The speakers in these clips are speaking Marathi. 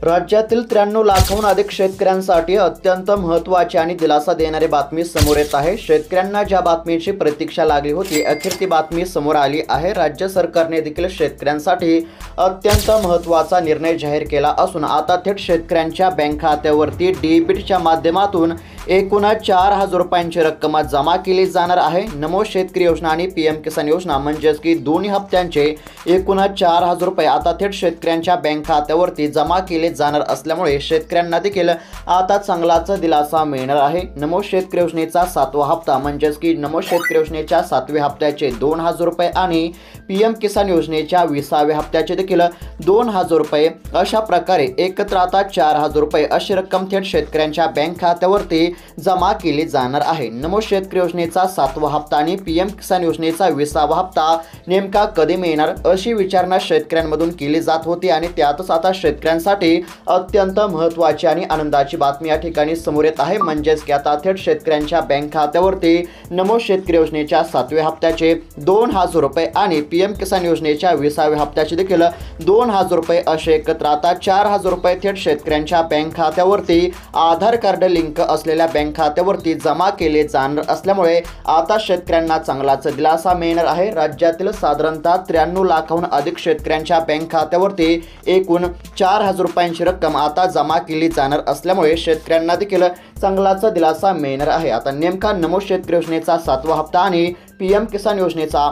राज्यातील 93 लाखांहून अधिक शेतकऱ्यांसाठी अत्यंत महत्त्वाची आणि दिलासा देणारी बातमी समोर येत आहे। शेतकऱ्यांना ज्या बातमीची प्रतीक्षा लागली होती, अखेर ती बातमी समोर आली आहे। राज्य सरकारने देखील शेतकऱ्यांसाठी अत्यंत महत्त्वाचा निर्णय जाहीर केला असून आता थेट शेतकऱ्यांच्या बँक खात्यावरती डेबिटच्या माध्यमातून एकूण 4,000 रुपयांची रक्कम जमा केली जाणार आहे। नमो शेतकरी योजना आणि पीएम किसान योजना म्हणजेच की दोन्ही हप्त्यांचे एकूण 4,000 रुपये आता थेट शेतकऱ्यांच्या बँक खात्यावरती जमा केले जाणार असल्यामुळे शेतकऱ्यांना देखील आता चांगलाच दिलासा मिळणार आहे। नमो शेतकरी योजनेचा 7वा हप्ता म्हणजेच की नमो शेतकरी योजनेच्या 7व्या हप्त्याचे 2,000 रुपये आणि पीएम किसान योजनेच्या 20व्या हप्त्याचे देखील 2,000 रुपये अशा प्रकारे एकत्र आता 4,000 रुपये अशी रक्कम थेट शेतकऱ्यांच्या बँक खात्यावरती जमा केली जाणार आहे। नमो शेतकरी योजनेचा 7वा हप्ता आणि पीएम किसान योजनेचा 20वा हप्ता नेमका कधी मिळणार अशी विचारणा शेतकऱ्यांमधून केली जात होती आणि त्यातच आता शेतकऱ्यांसाठी अत्यंत महत्त्वाची आणि आनंदाची बातमी या ठिकाणी समोर येत आहे। म्हणजेच की आता थेट शेतकऱ्यांच्या बँक खात्यावरती नमो शेतकरी योजनेच्या 7व्या हप्त्याचे 2,000 रुपये आणि पीएम किसान योजनेच्या 20व्या हप्त्याचे देखील 2,000 रुपये असे एकत्र आता 4,000 रुपये थेट शेतकऱ्यांच्या बँक खात्यावरती आधार कार्ड लिंक असलेल्या बँक खात्यावरती जमा केले जाणार असल्यामुळे आता शेतकऱ्यांना चांगलाच दिलासा मिळणार आहे। राज्यातील साधारणतः 93 लाखांहून अधिक शेतकऱ्यांच्या बँक खात्यावरती एकूण 4,000 रुपयांची रक्कम आता जमा केली जाणार असल्यामुळे शेतकऱ्यांना देखील चांगलाच दिलासा मिळणार आहे। आता नेमका नमो शेतकरी योजनेचा 7वा हप्ता आणि पीएम किसान योजनेचा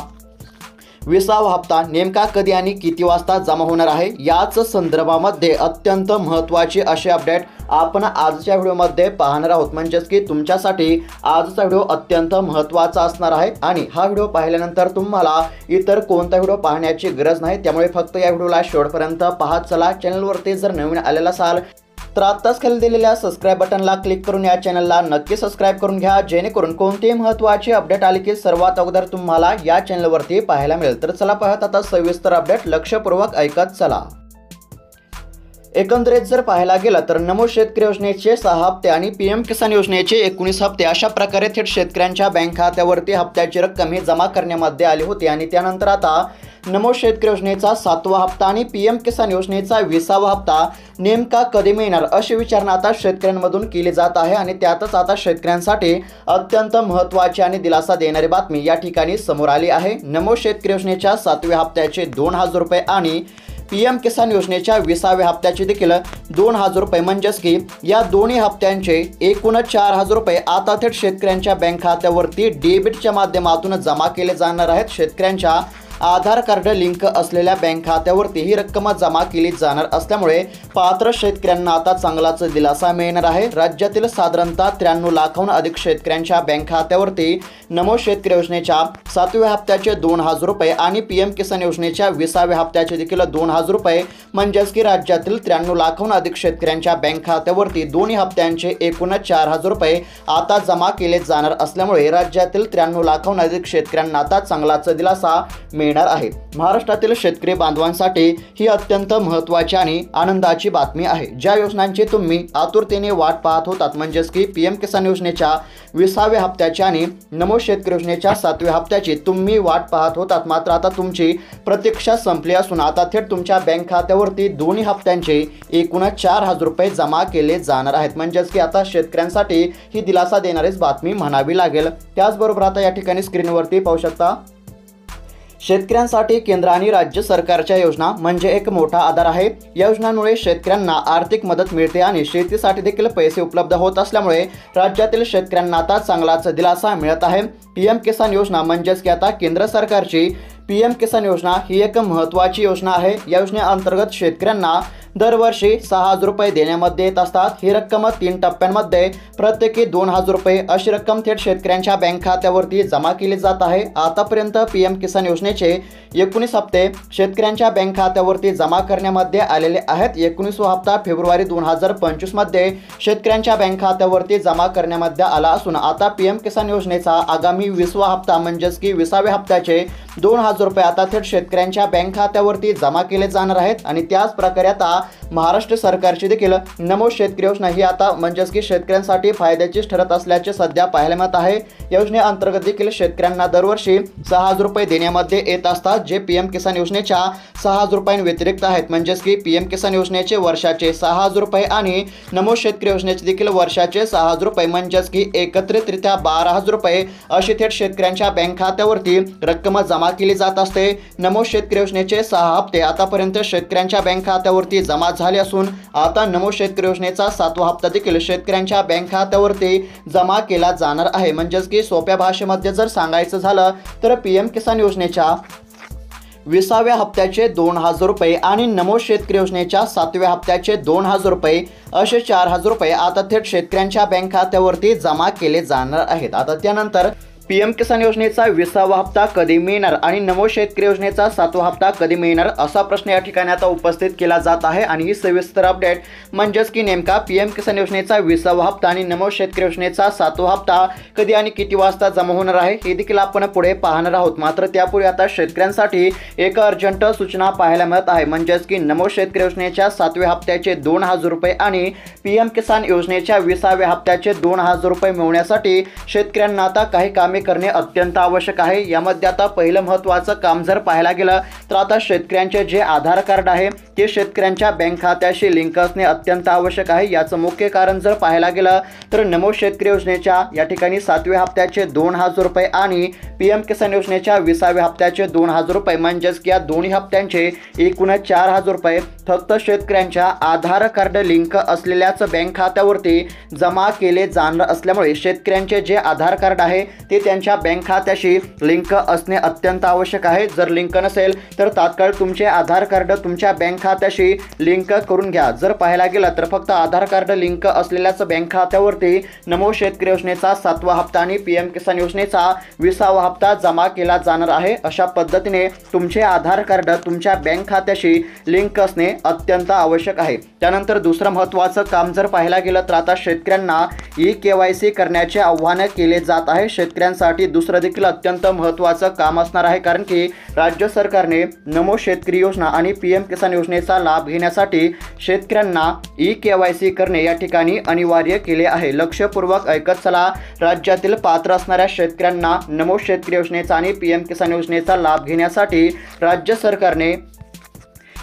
20वा हप्ता नेमका कधी आणि किती वाजता जमा होणार आहे याच संदर्भामध्ये अत्यंत महत्त्वाची अशी अपडेट आपण आजच्या व्हिडिओमध्ये पाहणार आहोत। म्हणजेच की तुमच्यासाठी आजचा व्हिडिओ अत्यंत महत्त्वाचा असणार आहे आणि हा व्हिडिओ पाहिल्यानंतर तुम्हाला इतर कोणता व्हिडिओ पाहण्याची गरज नाही, त्यामुळे फक्त या व्हिडिओला शेवटपर्यंत पाहत चला। चॅनलवरती जर नवीन आलेला असाल तर आत्ताच खाली दिलेल्या सबस्क्राइब बटनला क्लिक करून या चॅनलला नक्की सबस्क्राइब करून घ्या, जेणेकरून कोणतीही महत्त्वाची अपडेट आली की सर्वात अगोदर तुम्हाला या चॅनलवरती पाहायला मिळेल। तर चला पाहत आता सविस्तर अपडेट लक्षपूर्वक ऐकत चला। एकंदरीत जर पाहायला गेलं तर नमो शेतकरी योजनेचे 6 हप्ते आणि पीएम किसान योजनेचे 19 हप्ते अशा प्रकारे थेट शेतकऱ्यांच्या बँक खात्यावरती हप्त्याची रक्कम ही जमा करण्यामध्ये आली होती आणि त्यानंतर आता नमो शेतकरी योजनेचा 7वा हप्ता आणि पीएम किसान योजनेचा 20वा हप्ता नेमका कधी मिळणार अशी विचारणा आता शेतकऱ्यांमधून केली जात आहे आणि त्यातच आता शेतकऱ्यांसाठी अत्यंत महत्त्वाची आणि दिलासा देणारी बातमी या ठिकाणी समोर आली आहे। नमो शेतकरी योजनेच्या 7व्या हप्त्याचे 2,000 रुपये आणि पीएम किसान योजनेच्या 20व्या हप्त्याचे देखील 2,000 रुपये म्हणजेच की या दोन्ही हप्त्यांचे एकूण 4,000 रुपये आता थेट शेतकऱ्यांच्या बँक खात्यावरती डेबिटच्या माध्यमातून जमा केले जाणार आहेत। शेतकऱ्यांच्या आधार कार्ड लिंक असलेल्या बँक खात्यावरती ही रक्कम जमा केली जाणार असल्यामुळे पात्र शेतकऱ्यांना आता चांगलाच दिलासा मिळणार आहे। राज्यातील साधारणतः 93 लाखांहून अधिक शेतकऱ्यांच्या बँक खात्यावरती नमो शेतकरी योजनेच्या 7व्या हप्त्याचे 2,000 रुपये आणि पीएम किसान योजनेच्या 20व्या हप्त्याचे देखील 2,000 रुपये म्हणजेच की राज्यातील 93 लाखांहून अधिक शेतकऱ्यांच्या बँक खात्यावरती दोन्ही हप्त्यांचे एकूण 4,000 रुपये आता जमा केले जाणार असल्यामुळे राज्यातील 93 लाखांहून अधिक शेतकऱ्यांना आता चांगलाच दिलासा मिळणार आहे। महाराष्ट्रातील शेतकरी बांधवांसाठी ही अत्यंत महत्त्वाची आणि आनंदाची बातमी आहे। ज्या योजनांची तुम्ही आतुरतेने वाट पाहत होतात म्हणजेच की पीएम किसान योजनेच्या 20व्या हप्त्याची आणि नमो शेतकरी योजनेच्या 7व्या हप्त्याची तुम्ही वाट पाहत होतात, मात्र आता तुमची प्रतीक्षा संपली असून आता थेट तुमच्या बँक खात्यावरती दोन्ही हप्त्यांचे एकूण 4,000 रुपये जमा केले जाणार आहेत। म्हणजेच की आता शेतकऱ्यांसाठी ही दिलासा देणारीच बातमी म्हणावी लागेल। त्याचबरोबर आता या ठिकाणी स्क्रीनवरती पाहू शकता शेतकऱ्यांसाठी केंद्र आणि राज्य सरकारच्या योजना म्हणजे एक मोठा आधार आहे। या योजनांमुळे शेतकऱ्यांना आर्थिक मदत मिळते आणि शेतीसाठी देखील पैसे उपलब्ध होत असल्यामुळे राज्यातील शेतकऱ्यांना आता चांगलाच दिलासा मिळत आहे। पीएम किसान योजना म्हणजेच की आता केंद्र सरकारची पीएम किसान योजना ही एक महत्त्वाची योजना आहे। या योजनेअंतर्गत शेतकऱ्यांना दरवर्षी 6,000 रुपये देण्यामध्ये येत असतात। ही रक्कम 3 टप्प्यांमध्ये प्रत्येकी 2,000 रुपये अशी रक्कम थेट शेतकऱ्यांच्या बँक खात्यावरती जमा केली जात आहे। आतापर्यंत पीएम किसान योजनेचे 19 हप्ते शेतकऱ्यांच्या बँक खात्यावरती जमा करण्यामध्ये आलेले आहेत। 19वा हप्ता फेब्रुवारी 2025 मध्ये शेतकऱ्यांच्या बँक खात्यावरती जमा करण्यामध्ये आला असून आता पीएम किसान योजनेचा आगामी 20वा हप्ता म्हणजेच की 20व्या हप्त्याचे 2,000 रुपये आता थेट शेतकऱ्यांच्या बँक खात्यावरती जमा केले जाणार आहेत आणि त्याच प्रकारे आता महाराष्ट्र सरकारची देखील नमो शेतकरी योजना ही आता म्हणजेच की शेतकऱ्यांसाठी फायद्याचीच ठरत असल्याचे सध्या पाहायला मिळत आहे। योजनेअंतर्गत देखील शेतकऱ्यांना दरवर्षी 6,000 रुपये देण्यामध्ये येत असतात, जे पीएम किसान योजनेच्या 6,000 रुपयांव्यतिरिक्त आहेत। म्हणजेच की पीएम किसान योजनेचे वर्षाचे 6,000 रुपये आणि नमो शेतकरी योजनेचे देखील वर्षाचे 6,000 रुपये म्हणजेच की एकत्रितरित्या 12,000 रुपये अशी थेट शेतकऱ्यांच्या बँक खात्यावरती रक्कम जमा केली जात असते। नमो शेतकरी योजनेचे 6 हप्ते आतापर्यंत शेतकऱ्यांच्या बँक खात्यावरती जमा झाले असून आता नमो शेतकरी योजनेचा 7वा हप्ता देखील शेतकऱ्यांच्या बँक खात्यावरती जमा केला जाणार आहे। म्हणजेच की सोप्या भाषेमध्ये जर सांगायचं झालं तर पीएम किसान योजनेच्या 20व्या हप्त्याचे 2,000 रुपये आणि नमो शेतकरी योजनेच्या 7व्या हप्त्याचे 2,000 रुपये असे 4,000 रुपये आता थेट शेतकऱ्यांच्या बँक खात्यावरती जमा केले जाणार आहेत। आता त्यानंतर पीएम किसान योजनेचा 20वा हप्ता कधी मिळणार आणि नमो शेतकरी योजनेचा 7वा हप्ता कधी मिळणार असा प्रश्न या ठिकाणी आता उपस्थित केला जात आहे। आणि ही सविस्तर अपडेट म्हणजेच की नेमका पीएम किसान योजनेचा 20वा हप्ता आणि नमो शेतकरी योजनेचा 7वा हप्ता कधी आणि किती वाजता जमा होणार आहे हे देखील आपण पुढे पाहणार आहोत। मात्र त्यापूर्वी आता शेतकऱ्यांसाठी एक अर्जंट सूचना पाहायला मिळत आहे। म्हणजेच की नमो शेतकरी योजनेच्या 7व्या हप्त्याचे 2,000 रुपये आणि पीएम किसान योजनेच्या 20व्या हप्त्याचे 2,000 रुपये मिळवण्यासाठी शेतकऱ्यांना आता काही कामे करणे अत्यंत आवश्यक आहे। यामध्ये आता पहिलं महत्त्वाचं काम जर पाहायला गेलं तर आता शेतकऱ्यांचे जे आधार कार्ड आहे ते शेतकऱ्यांच्या बँक खात्याशी लिंक असणे अत्यंत आवश्यक आहे। याचं मुख्य कारण जर पाहायला गेलं तर नमो शेतकरी योजनेच्या या ठिकाणी 7व्या हप्त्याचे 2,000 रुपये आणि पीएम किसान योजनेच्या 20व्या हप्त्याचे 2,000 रुपये म्हणजेच की या दोन्ही हप्त्यांचे एकूण 4,000 रुपये फक्त शेतकऱ्यांच्या आधार कार्ड लिंक असलेल्याच बँक खात्यावरती जमा केले जाणार असल्यामुळे शेतकऱ्यांचे जे आधार कार्ड आहे ते त्यांच्या बँक खात्याशी लिंक असणे अत्यंत आवश्यक आहे। जर लिंक नसेल तर तात्काळ तुमचे आधार कार्ड तुमच्या बँक खात्याशी लिंक करून घ्या। जर पाहायला गेलं तर फक्त आधार कार्ड लिंक असलेल्याच बँक खात्यावरती नमो शेतकरी योजनेचा 7वा हप्ता आणि पीएम किसान योजनेचा 20वा हप्ता जमा केला जाणार आहे। अशा पद्धतीने तुमचे आधार कार्ड तुमच्या बँक खात्याशी लिंक असणे अत्यंत आवश्यक आहे। त्यानंतर दुसरं महत्त्वाचं काम जर पाहायला गेलं तर आता शेतकऱ्यांना ई-केवायसी करण्याचे आव्हान केले जात आहे। शेतकऱ्यांसाठी दुसरं देखील अत्यंत महत्त्वाचं काम असणार आहे, कारण की राज्य सरकारने नमो शेतकरी योजना आणि पीएम किसान योजनेचा लाभ घेण्यासाठी शेतकऱ्यांना ई-केवायसी करणे या ठिकाणी अनिवार्य केले आहे। लक्षपूर्वक ऐकत चला, राज्यातील पात्र असणाऱ्या शेतकऱ्यांना नमो शेतकरी योजनेचा आणि पीएम किसान योजनेचा लाभ घेण्यासाठी राज्य सरकारने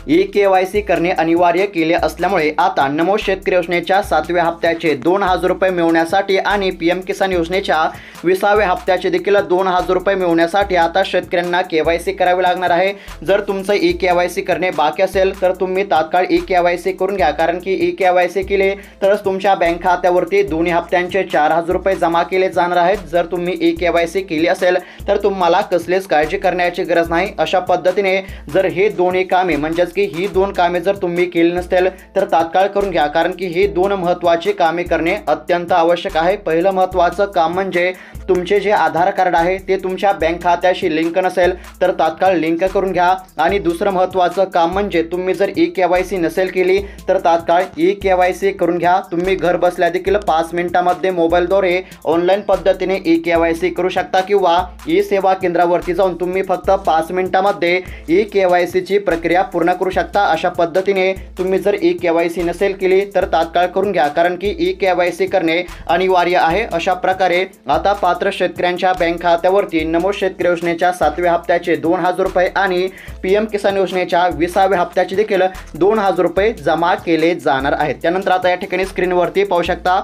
ई-केवायसी करणे अनिवार्य केले असल्यामुळे आता नमो शेतकरी योजनेच्या 7व्या हप्त्याचे 2,000 रुपये मिळवण्यासाठी आणि पीएम किसान योजनेच्या 20व्या हप्त्याचे देखील 2,000 रुपये मिळवण्यासाठी आता शेतकऱ्यांना केवायसी करावी लागणार आहे। जर तुमचं ई-केवायसी करणे बाकी असेल तर तुम्ही तात्काळ ई-केवायसी करून घ्या, कारण की ई-केवायसी केले तरच तुमच्या बँक खात्यावरती दोन्ही हप्त्यांचे 4,000 रुपये जमा केले जाणार आहेत। जर तुम्ही ई-केवायसी केली असेल तर तुम्हाला कसलीच काळजी करण्याची गरज नाही। अशा पद्धतीने जर हे दोन्ही कामे म्हणजेच की ही दोन कामे जर तुम्ही केली नसतील तर तात्काळ करून घ्या, कारण की ही दोन महत्त्वाची कामे करणे अत्यंत आवश्यक आहे। पहिलं महत्त्वाचं काम म्हणजे तुमचे जे आधार कार्ड आहे ते तुमच्या बँक खात्याशी लिंक नसेल तर तात्काळ लिंक करून घ्या। आणि दुसरं महत्त्वाचं काम म्हणजे तुम्ही जर ई-केवायसी नसेल केली तर तात्काळ ई-केवायसी करून घ्या। तुम्ही घर बसल्या देखील 5 मिनिटांमध्ये मोबाईलद्वारे ऑनलाईन पद्धतीने ई-केवायसी करू शकता किंवा ई-सेवा केंद्रावरती जाऊन तुम्ही फक्त 5 मिनिटांमध्ये ई-केवायसीची प्रक्रिया पूर्ण करू शकता। अशा पद्धतीने तुम्ही जर ई-केवायसी नसेल केली तर तात्काळ करून घ्या, कारण की ई-केवायसी करणे अनिवार्य आहे। अशा प्रकारे आता पात्र शेतकऱ्यांच्या बँक खात्यावरती नमो शेतकरी योजनेच्या 7व्या हप्त्याचे 2,000 रुपये आणि पीएम किसान योजनेच्या 20व्या हप्त्याचे देखील 2,000 रुपये जमा केले जाणार आहेत। त्यानंतर आता या ठिकाणी स्क्रीनवरती पाहू शकता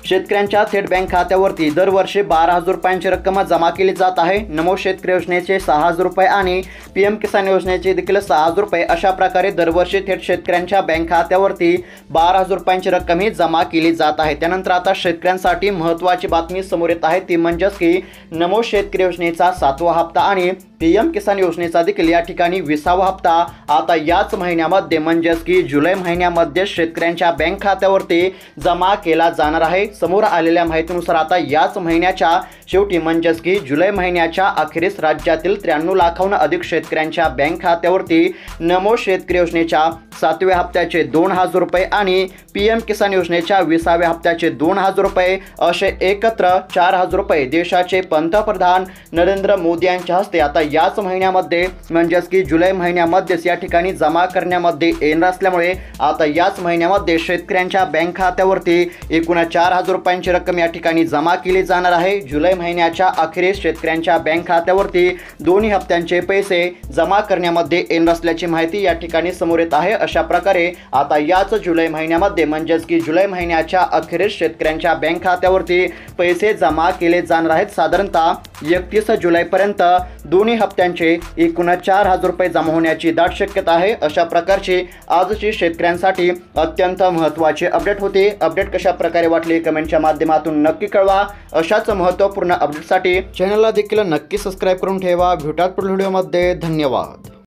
शेतकऱ्यांच्या थेट बँक खात्यावरती दरवर्षी 12,000 रुपयांची रक्कम जमा केली जात आहे। नमो शेतकरी योजनेचे 6,000 रुपये आणि पीएम किसान योजनेचे देखील 6,000 रुपये अशा प्रकारे दरवर्षी थेट शेतकऱ्यांच्या बँक खात्यावरती 12,000 रुपयांची रक्कम ही जमा केली जात आहे। त्यानंतर आता शेतकऱ्यांसाठी महत्त्वाची बातमी समोर येत आहे, ती म्हणजेच की नमो शेतकरी योजनेचा 7वा हप्ता आणि पीएम किसान योजनेचा देखील या ठिकाणी 20वा हप्ता आता याच महिन्यामध्ये म्हणजेच की जुलै महिन्यामध्ये शेतकऱ्यांच्या बँक खात्यावरती जमा केला जाणार आहे। समोर आलेल्या माहितीनुसार आता याच महिन्याच्या शेवटी म्हणजेच की जुलै महिन्याच्या अखेरीस राज्यातील 93 लाखाहून अधिक शेतकऱ्यांच्या बँक खात्यावरती नमो शेतकरी योजनेच्या 7व्या हप्त्याचे 2,000 रुपये आणि PM किसान योजनेच्या 20व्या हप्त्याचे 2,000 रुपये असे एकत्र 4,000 रुपये देशाचे पंतप्रधान नरेंद्र मोदी यांच्या हस्ते आता याच महिन्यामध्ये म्हणजेच की जुलै महिन्यामध्येच या ठिकाणी जमा करण्यामध्ये येणार असल्यामुळे आता याच महिन्यामध्ये शेतकऱ्यांच्या बँक खात्यावरती एकूण 4,000 रुपयांची रक्कम या ठिकाणी जमा केली जाणार आहे। जुलै महिन्याच्या अखेरीस शेतकऱ्यांच्या बँक खात्यावरती दोन्ही हप्त्यांचे पैसे जमा करण्यामध्ये येणार असल्याची माहिती या ठिकाणी समोर येत आहे। अशा प्रकारे आता याच जुलै महिन्यामध्ये म्हणजेच की जुलै महिन्याच्या अखेरीस शेतकऱ्यांच्या बँक खात्यावरती पैसे जमा केले जाणार आहेत। साधारणतः 31 जुलैपर्यंत दोन्ही हप्त्यांचे एकूण 4,000 रुपये जमा होण्याची दाट शक्यता आहे। अशा प्रकारची आजची शेतकऱ्यांसाठी अत्यंत महत्त्वाची अपडेट होती। अपडेट कशा प्रकारे वाटली कमेंटच्या माध्यमातून नक्की कळवा। अशाच महत्त्वपूर्ण अपडेटसाठी चॅनलला देखील नक्की सबस्क्राईब करून ठेवा। भेटूयात पुढील व्हिडिओमध्ये। धन्यवाद।